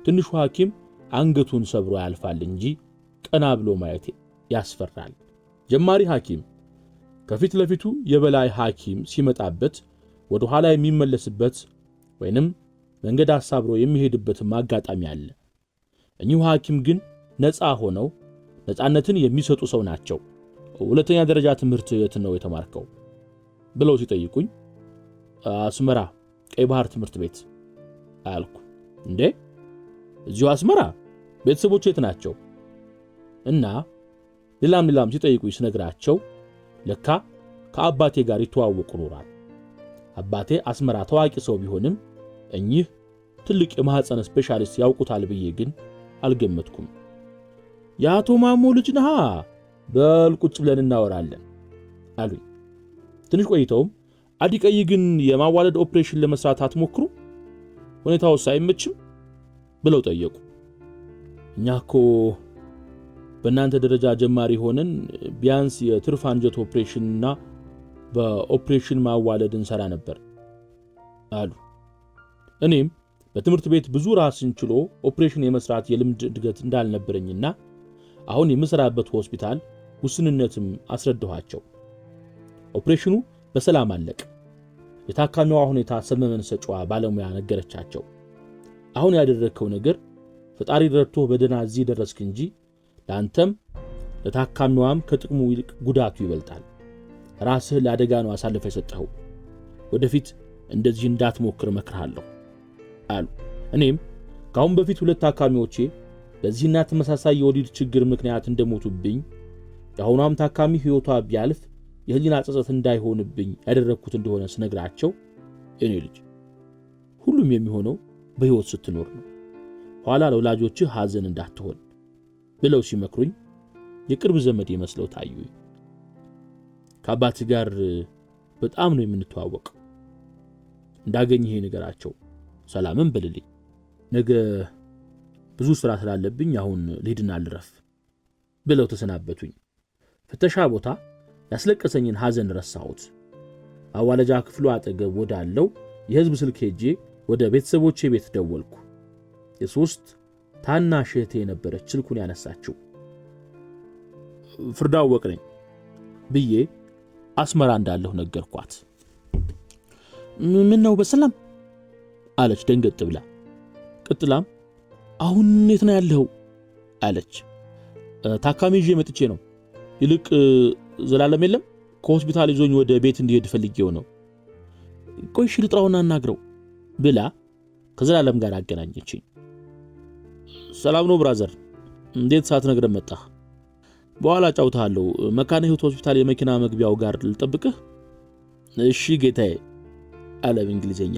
ትንሹ ሐኪም አንገቱን ሰብሮ ያልፋል እንጂ ቀና ብሎ ማየት ያስፈራል። ጀማሪ ሐኪም ከፊት ለፊቱ የበላይ ሐኪም ሲመጣበት ወደ ኋላ የሚመለስበት ወይንም መንገድ አሳብሮ የሚሄድበት አጋጣሚ አለ። እኚሁ ሐኪም ግን ነፃ ሆነው ነፃነትን የሚሰጡ ሰው ናቸው። ሁለተኛ ደረጃ ትምህርት የት ነው የተማርከው ብለው ሲጠይቁኝ አስመራ ቀይ ባህር ትምህርት ቤት አልኩ። እንዴ እዚሁ አስመራ? ቤተሰቦቼ የት ናቸው? እና ሌላም ሲጠይቁኝ ስነግራቸው ለካ ከአባቴ ጋር ይተዋወቁ ኖራል። አባቴ አስመራ ታዋቂ ሰው ቢሆንም እኚህ ትልቅ የማህፀን ስፔሻሊስት ያውቁታል ብዬ ግን አልገመትኩም። የአቶ ማሞ ልጅ ነህ? በል ቁጭ ብለን እናወራለን አሉኝ። ትንሽ ቆይተውም አዲቀይ ግን የማዋለድ ኦፕሬሽን ለመስራት አትሞክሩ? ሁኔታውስ አይመችም ብለው ጠየቁ። እኛ እኮ በእናንተ ደረጃ ጀማሪ ሆነን ቢያንስ የትርፍ አንጀት ኦፕሬሽንና በኦፕሬሽን ማዋለድ እንሰራ ነበር አሉ። እኔም በትምህርት ቤት ብዙ ራስን ችሎ ኦፕሬሽን የመስራት የልምድ እድገት እንዳልነበረኝና አሁን የምሰራበት ሆስፒታል ውስንነትም አስረዳኋቸው። ኦፕሬሽኑ በሰላም አለቀ። የታካሚዋ ሁኔታ ሰመመን ሰጪዋ ባለሙያ ነገረቻቸው። አሁን ያደረግከው ነገር ፈጣሪ ረድቶህ በደህና እዚህ ደረስክ እንጂ ለአንተም ለታካሚዋም ከጥቅሙ ይልቅ ጉዳቱ ይበልጣል። ራስህ ለአደጋ ነው አሳልፈህ የሰጠኸው። ወደፊት እንደዚህ እንዳትሞክር እመክርሃለሁ አሉ። እኔም ካሁን በፊት ሁለት ታካሚዎቼ በዚህና ተመሳሳይ የወሊድ ችግር ምክንያት እንደሞቱብኝ የአሁኗም ታካሚ ሕይወቷ ቢያልፍ የህሊና ጸጸት እንዳይሆንብኝ ያደረግኩት እንደሆነ ስነግራቸው እኔ ልጅ ሁሉም የሚሆነው በሕይወት ስትኖር ነው፣ ኋላ ለወላጆችህ ሐዘን እንዳትሆን ብለው ሲመክሩኝ የቅርብ ዘመድ መስለው ታዩኝ። ከአባት ጋር በጣም ነው የምንተዋወቀው። እንዳገኘህ ነገራቸው፣ ሰላምን በልልኝ። ነገ ብዙ ስራ ስላለብኝ አሁን ልሂድና ልረፍ ብለው ተሰናበቱኝ። ፍተሻ ቦታ ያስለቀሰኝን ሐዘን ረሳሁት። አዋለጃ ክፍሉ አጠገብ ወዳለው የህዝብ ስልክ ሄጄ ወደ ቤተሰቦቼ ቤት ደወልኩ። የሶስት ታናሽ እህቴ የነበረች ስልኩን ያነሳችው። ፍርዳወቅ ነኝ ብዬ አስመራ እንዳለሁ ነገርኳት። ምን ነው በሰላም አለች ደንገጥ ብላ። ቀጥላም አሁን የት ነው ያለው አለች። ታካሚ ይዤ መጥቼ ነው። ይልቅ ዘላለም የለም ከሆስፒታል ይዞኝ ወደ ቤት እንዲሄድ ፈልጌው ነው። ቆይ እሺ ልጥራውና እናግረው ብላ ከዘላለም ጋር አገናኘችኝ። ሰላም ነው ብራዘር፣ እንዴት ሳትነግረን መጣህ? በኋላ ጫውታለሁ። መካነ ሕይወት ሆስፒታል የመኪና መግቢያው ጋር ልጠብቅህ? እሺ ጌታዬ አለ በእንግሊዘኛ።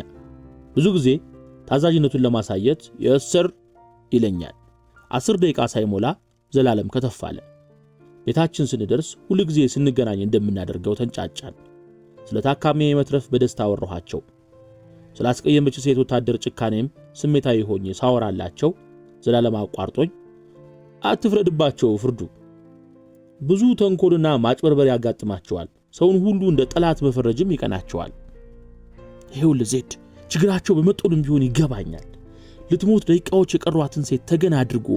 ብዙ ጊዜ ታዛዥነቱን ለማሳየት የእስር ይለኛል። 10 ደቂቃ ሳይሞላ ዘላለም ከተፋለ። ቤታችን ስንደርስ ሁሉ ጊዜ ስንገናኝ እንደምናደርገው ተንጫጫን። ስለ ታካሚ መትረፍ በደስታ አወራኋቸው። ስላስቀየመች ሴት ወታደር ጭካኔም ስሜታዊ ሆኜ ሳወራላቸው ዘላለም አቋርጦኝ አትፍረድባቸው ፍርዱ፣ ብዙ ተንኮልና ማጭበርበር ያጋጥማቸዋል። ሰውን ሁሉ እንደ ጠላት መፈረጅም ይቀናቸዋል። ይሄውልህ ዜድ፣ ችግራቸው በመጠኑም ቢሆን ይገባኛል። ልትሞት ደቂቃዎች የቀሯትን ሴት ተገና አድርጎ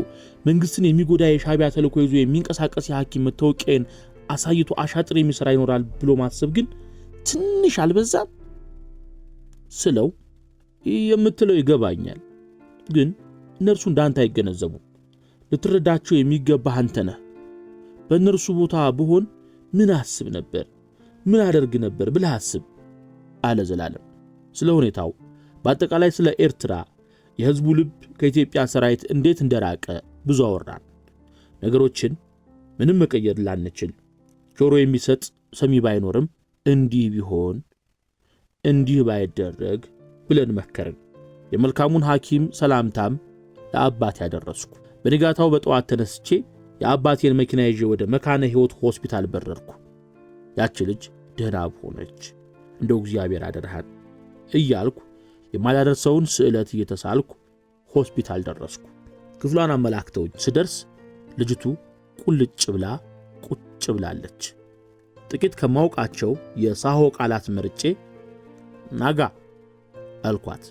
መንግስትን የሚጎዳ የሻቢያ ተልዕኮ ይዞ የሚንቀሳቀስ የሐኪም መታወቂያን አሳይቶ አሻጥር የሚሰራ ይኖራል ብሎ ማሰብ ግን ትንሽ አልበዛም ስለው የምትለው ይገባኛል፣ ግን እነርሱ እንዳንተ አይገነዘቡም። ልትረዳቸው የሚገባህ አንተ ነህ። በእነርሱ ቦታ ብሆን ምን አስብ ነበር፣ ምን አደርግ ነበር ብለህ አስብ አለ ዘላለም። ስለ ሁኔታው በአጠቃላይ ስለ ኤርትራ የህዝቡ ልብ ከኢትዮጵያ ሰራዊት እንዴት እንደራቀ ብዙ አወራን። ነገሮችን ምንም መቀየር ላንችል ጆሮ የሚሰጥ ሰሚ ባይኖርም እንዲህ ቢሆን እንዲህ ባይደረግ ብለን መከርን። የመልካሙን ሐኪም ሰላምታም ለአባቴ ያደረስኩ። በንጋታው በጠዋት ተነስቼ የአባቴን መኪና ይዤ ወደ መካነ ሕይወት ሆስፒታል በረርኩ። ያች ልጅ ደህና ሆነች፣ እንደው እግዚአብሔር አደረሃን እያልኩ የማላደርሰውን ስዕለት እየተሳልኩ ሆስፒታል ደረስኩ። ክፍሏን አመላክተውኝ ስደርስ ልጅቱ ቁልጭ ብላ ቁጭ ብላለች። ጥቂት ከማውቃቸው የሳሆ ቃላት መርጬ ናጋ አልኳት።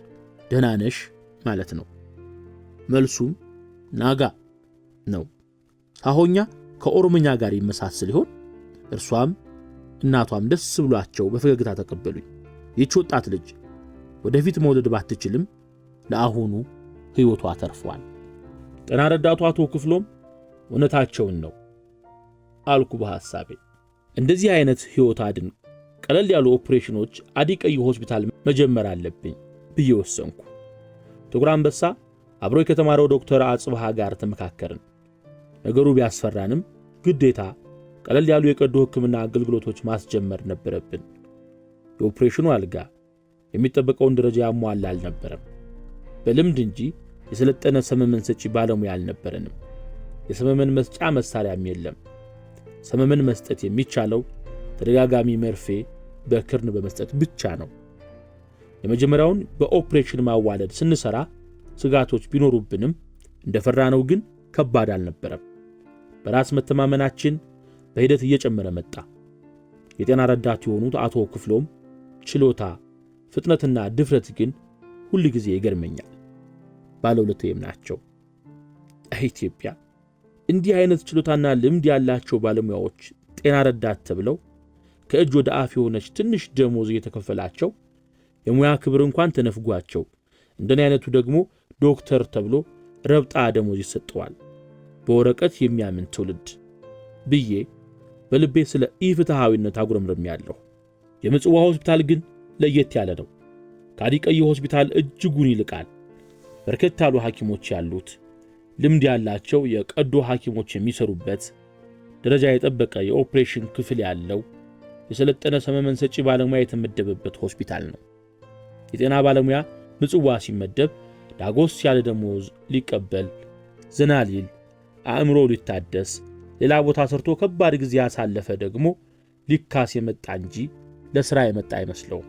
ደህና ነሽ ማለት ነው። መልሱም ናጋ ነው። ሳሆኛ ከኦሮምኛ ጋር ይመሳሰል ይሆን? እርሷም እናቷም ደስ ብሏቸው በፈገግታ ተቀበሉኝ። ይህች ወጣት ልጅ ወደፊት መውለድ ባትችልም ለአሁኑ ሕይወቷ ተርፏል። ጤና ረዳቱ አቶ ክፍሎም እውነታቸውን ነው አልኩ በሐሳቤ። እንደዚህ አይነት ሕይወት አድን ቀለል ያሉ ኦፕሬሽኖች አዲቀይ ሆስፒታል መጀመር አለብኝ ብዬ ወሰንኩ። ጥቁር አንበሳ አብሮ ከተማረው ዶክተር አጽብሃ ጋር ተመካከርን። ነገሩ ቢያስፈራንም ግዴታ ቀለል ያሉ የቀዶ ሕክምና አገልግሎቶች ማስጀመር ነበረብን። የኦፕሬሽኑ አልጋ የሚጠበቀውን ደረጃ ያሟላ አልነበረም። በልምድ እንጂ የሰለጠነ ሰመመን ሰጪ ባለሙያ አልነበረንም። የሰመመን መስጫ መሳሪያም የለም። ሰመመን መስጠት የሚቻለው ተደጋጋሚ መርፌ በክርን በመስጠት ብቻ ነው። የመጀመሪያውን በኦፕሬሽን ማዋለድ ስንሰራ ስጋቶች ቢኖሩብንም እንደፈራነው ግን ከባድ አልነበረም። በራስ መተማመናችን በሂደት እየጨመረ መጣ። የጤና ረዳት የሆኑት አቶ ክፍሎም ችሎታ፣ ፍጥነትና ድፍረት ግን ሁሉ ጊዜ ይገርመኛል። ባለውለታዬም ናቸው። ኢትዮጵያ እንዲህ አይነት ችሎታና ልምድ ያላቸው ባለሙያዎች ጤና ረዳት ተብለው ከእጅ ወደ አፍ የሆነች ትንሽ ደሞዝ እየተከፈላቸው የሙያ ክብር እንኳን ተነፍጓቸው እንደኔ አይነቱ ደግሞ ዶክተር ተብሎ ረብጣ ደሞዝ ይሰጠዋል። በወረቀት የሚያምን ትውልድ ብዬ በልቤ ስለ ኢፍትሃዊነት አጉረምርሜያለሁ። የምጽዋ ሆስፒታል ግን ለየት ያለ ነው። ከአዲቀይ ሆስፒታል እጅጉን ይልቃል። በርከት ያሉ ሐኪሞች ያሉት፣ ልምድ ያላቸው የቀዶ ሐኪሞች የሚሰሩበት፣ ደረጃ የጠበቀ የኦፕሬሽን ክፍል ያለው፣ የሰለጠነ ሰመመን ሰጪ ባለሙያ የተመደበበት ሆስፒታል ነው። የጤና ባለሙያ ምጽዋ ሲመደብ ዳጎስ ያለ ደሞዝ ሊቀበል፣ ዘና ሊል፣ አእምሮ ሊታደስ፣ ሌላ ቦታ ሰርቶ ከባድ ጊዜ ያሳለፈ ደግሞ ሊካስ የመጣ እንጂ ለሥራ የመጣ አይመስለውም።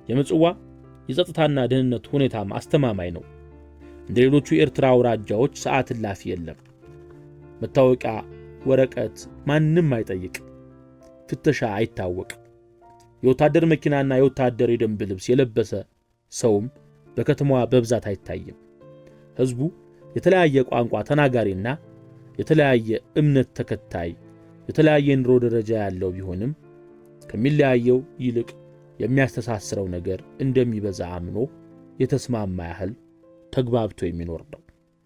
የምጽዋ የጸጥታና ደህንነት ሁኔታም አስተማማኝ ነው። እንደ ሌሎቹ የኤርትራ አውራጃዎች ሰዓት እላፊ የለም። መታወቂያ ወረቀት ማንም አይጠይቅ፣ ፍተሻ አይታወቅ። የወታደር መኪናና የወታደር የደንብ ልብስ የለበሰ ሰውም በከተማዋ በብዛት አይታይም። ሕዝቡ የተለያየ ቋንቋ ተናጋሪና የተለያየ እምነት ተከታይ፣ የተለያየ ኑሮ ደረጃ ያለው ቢሆንም ከሚለያየው ይልቅ የሚያስተሳስረው ነገር እንደሚበዛ አምኖ የተስማማ ያህል ተግባብቶ የሚኖር ነው።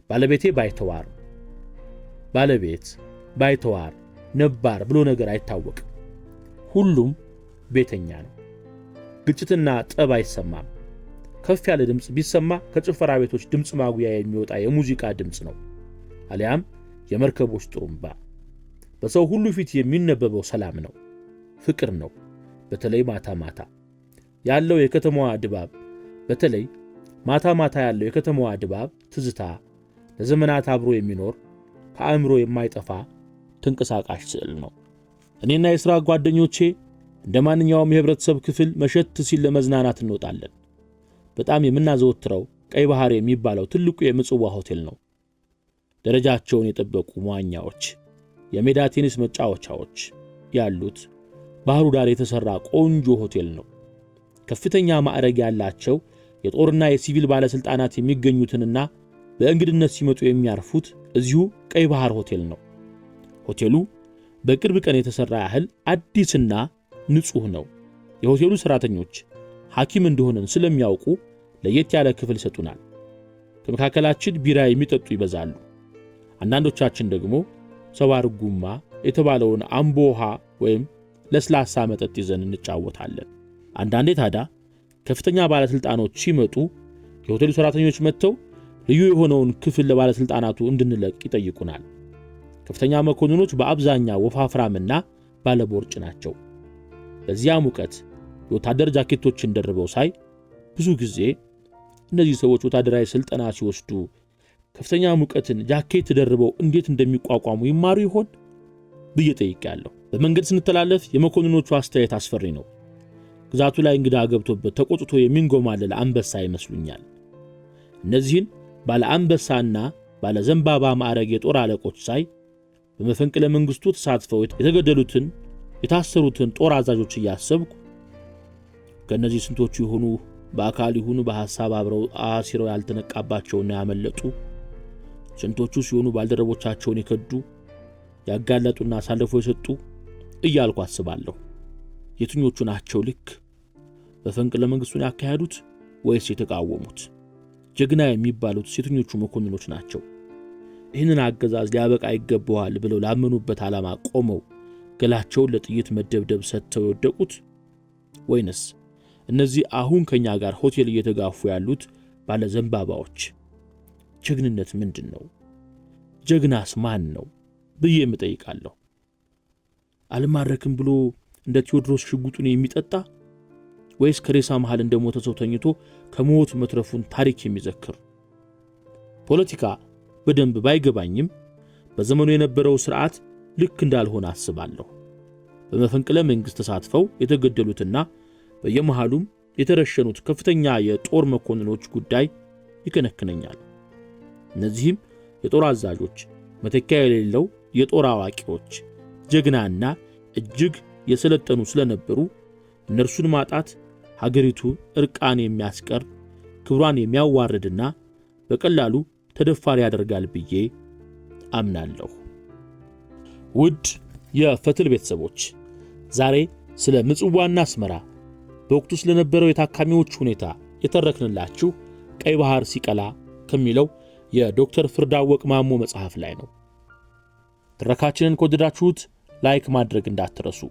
ባለቤቴ ባይተዋር፣ ባለቤት ባይተዋር፣ ነባር ብሎ ነገር አይታወቅም። ሁሉም ቤተኛ ነው። ግጭትና ጠብ አይሰማም። ከፍ ያለ ድምፅ ቢሰማ ከጭፈራ ቤቶች ድምፅ ማጉያ የሚወጣ የሙዚቃ ድምፅ ነው፣ አሊያም የመርከቦች ጥሩምባ። በሰው ሁሉ ፊት የሚነበበው ሰላም ነው፣ ፍቅር ነው። በተለይ ማታ ማታ ያለው የከተማዋ ድባብ በተለይ ማታ ማታ ያለው የከተማዋ ድባብ ትዝታ፣ ለዘመናት አብሮ የሚኖር ከአእምሮ የማይጠፋ ተንቀሳቃሽ ስዕል ነው። እኔና የሥራ ጓደኞቼ እንደ ማንኛውም የህብረተሰብ ክፍል መሸት ሲል ለመዝናናት እንወጣለን። በጣም የምናዘወትረው ቀይ ባህር የሚባለው ትልቁ የምጽዋ ሆቴል ነው። ደረጃቸውን የጠበቁ መዋኛዎች፣ የሜዳ ቴኒስ መጫወቻዎች ያሉት ባህሩ ዳር የተሰራ ቆንጆ ሆቴል ነው። ከፍተኛ ማዕረግ ያላቸው የጦርና የሲቪል ባለስልጣናት የሚገኙትንና በእንግድነት ሲመጡ የሚያርፉት እዚሁ ቀይ ባህር ሆቴል ነው። ሆቴሉ በቅርብ ቀን የተሰራ ያህል አዲስና ንጹህ ነው። የሆቴሉ ሰራተኞች ሐኪም እንደሆነን ስለሚያውቁ ለየት ያለ ክፍል ይሰጡናል። ከመካከላችን ቢራ የሚጠጡ ይበዛሉ። አንዳንዶቻችን ደግሞ ሰባርጉማ የተባለውን አምቦ ውሃ ወይም ለስላሳ መጠጥ ይዘን እንጫወታለን። አንዳንዴ ታዲያ ከፍተኛ ባለስልጣኖች ሲመጡ የሆቴሉ ሰራተኞች መጥተው ልዩ የሆነውን ክፍል ለባለስልጣናቱ እንድንለቅ ይጠይቁናል። ከፍተኛ መኮንኖች በአብዛኛው ወፋፍራምና ባለቦርጭ ናቸው። በዚያ ሙቀት የወታደር ጃኬቶችን ደርበው ሳይ ብዙ ጊዜ እነዚህ ሰዎች ወታደራዊ ስልጠና ሲወስዱ ከፍተኛ ሙቀትን ጃኬት ደርበው እንዴት እንደሚቋቋሙ ይማሩ ይሆን ብዬ ጠይቄያለሁ። በመንገድ ስንተላለፍ የመኮንኖቹ አስተያየት አስፈሪ ነው። ግዛቱ ላይ እንግዳ ገብቶበት ተቆጥቶ የሚንጎማለል አንበሳ ይመስሉኛል። እነዚህን ባለ አንበሳና ባለ ዘንባባ ማዕረግ የጦር አለቆች ሳይ በመፈንቅለ መንግስቱ ተሳትፈው የተገደሉትን የታሰሩትን ጦር አዛዦች እያሰብኩ ከነዚህ ስንቶቹ ይሆኑ በአካል ይሁኑ በሐሳብ አብረው አሲረው ያልተነቃባቸውና ያመለጡ፣ ስንቶቹ ሲሆኑ ባልደረቦቻቸውን የከዱ ያጋለጡና አሳልፈው የሰጡ እያልኩ አስባለሁ። የትኞቹ ናቸው ልክ በፈንቅለ መንግስቱን ያካሄዱት ወይስ የተቃወሙት? ጀግና የሚባሉት የትኞቹ መኮንኖች ናቸው? ይህንን አገዛዝ ሊያበቃ ይገባዋል ብለው ላመኑበት ዓላማ ቆመው ገላቸውን ለጥይት መደብደብ ሰጥተው የወደቁት? ወይንስ እነዚህ አሁን ከኛ ጋር ሆቴል እየተጋፉ ያሉት ባለ ዘንባባዎች? ጀግንነት ምንድን ነው? ጀግናስ ማን ነው ብዬ እጠይቃለሁ። አልማረክም ብሎ እንደ ቴዎድሮስ ሽጉጡን የሚጠጣ ወይስ ከሬሳ መሃል እንደሞተ ሰው ተኝቶ ከሞት መትረፉን ታሪክ የሚዘክር? ፖለቲካ በደንብ ባይገባኝም በዘመኑ የነበረው ሥርዓት ልክ እንዳልሆነ አስባለሁ። በመፈንቅለ መንግስት ተሳትፈው የተገደሉትና በየመሃሉም የተረሸኑት ከፍተኛ የጦር መኮንኖች ጉዳይ ይከነክነኛል። እነዚህም የጦር አዛዦች፣ መተኪያ የሌለው የጦር አዋቂዎች፣ ጀግናና እጅግ የሰለጠኑ ስለነበሩ እነርሱን ማጣት ሀገሪቱ እርቃን የሚያስቀር ክብሯን የሚያዋርድና በቀላሉ ተደፋሪ ያደርጋል ብዬ አምናለሁ። ውድ የፈትል ቤተሰቦች ዛሬ ስለ ምጽዋና አስመራ በወቅቱ ስለነበረው የታካሚዎች ሁኔታ የተረክንላችሁ ቀይ ባህር ሲቀላ ከሚለው የዶክተር ፍርዳወቅ ማሞ መጽሐፍ ላይ ነው። ትረካችንን ከወደዳችሁት ላይክ ማድረግ እንዳትረሱ።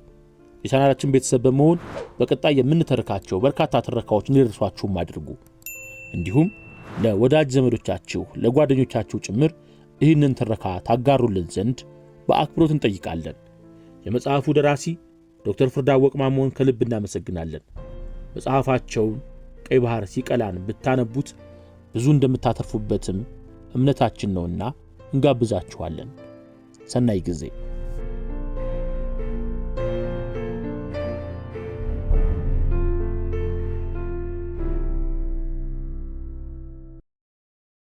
የቻናላችን ቤተሰብ በመሆን በቀጣይ የምንተርካቸው በርካታ ትረካዎች እንዲደርሷችሁም አድርጉ። እንዲሁም ለወዳጅ ዘመዶቻችሁ ለጓደኞቻችሁ ጭምር ይህንን ትረካ ታጋሩልን ዘንድ በአክብሮት እንጠይቃለን። የመጽሐፉ ደራሲ ዶክተር ፍርዳወቅ ማሞን ከልብ እናመሰግናለን። መጽሐፋቸውን ቀይ ባህር ሲቀላን ብታነቡት ብዙ እንደምታተርፉበትም እምነታችን ነውና እንጋብዛችኋለን። ሰናይ ጊዜ